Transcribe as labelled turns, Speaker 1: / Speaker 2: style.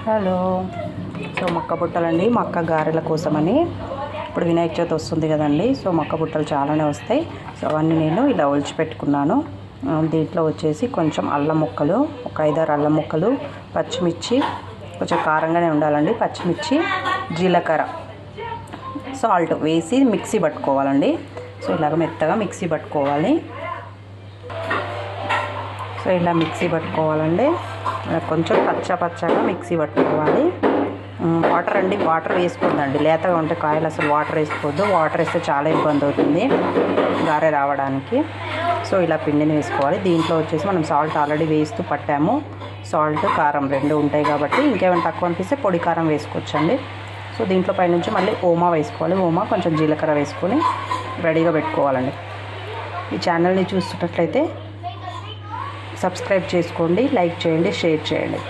Speaker 1: Hello. So మొక్క బుట్టలండి, మొక్క గారెల కోసమని. ఇప్పుడు వినాయక చవితి వస్తుంది కదండి. సో మొక్క బుట్టలు చాలానే వస్తాయి. సో అవన్నీ నేను ఇలా ఒలిచిపెట్టుకున్నాను. దీంట్లో వచ్చేసి కొంచెం అల్లం ముక్కలు, ఒక 5-6 అల్లం ముక్కలు, పచ్చిమిర్చి, కొంచెం కారంగానే ఉండాలండి, పచ్చిమిర్చి, జీలకర్ర, సాల్ట్ వేసి మిక్సీ పట్టుకోవాలండి. సో ఇలాగ మెత్తగా మిక్సీ పట్టుకోవాలి. సో ఇలా మిక్సీ పట్టుకోవాలండి. కొంచెం పచ్చగా మిక్సీ పట్టుకోవాలి. వాటర్ అండి, వాటర్ వేసుకోవద్దండి. లేతగా ఉంటే కాయలు అసలు వాటర్ వేసుకోవద్దు. వాటర్ వేస్తే చాలా ఇబ్బంది అవుతుంది గారె రావడానికి. సో ఇలా పిండిని వేసుకోవాలి. దీంట్లో వచ్చేసి మనం సాల్ట్ ఆల్రెడీ వేస్తూ పట్టాము. సాల్ట్, కారం 2 ఉంటాయి కాబట్టి ఇంకేమైనా తక్కువ అనిపిస్తే పొడి కారం వేసుకోవచ్చండి. సో దీంట్లో పైనుంచి మళ్ళీ ఓమా వేసుకోవాలి. ఓమా, కొంచెం జీలకర్ర వేసుకొని రెడీగా పెట్టుకోవాలండి. ఈ ఛానల్ని చూస్తున్నట్లయితే సబ్స్క్రైబ్ చేసుకోండి, లైక్ చేయండి, షేర్ చేయండి.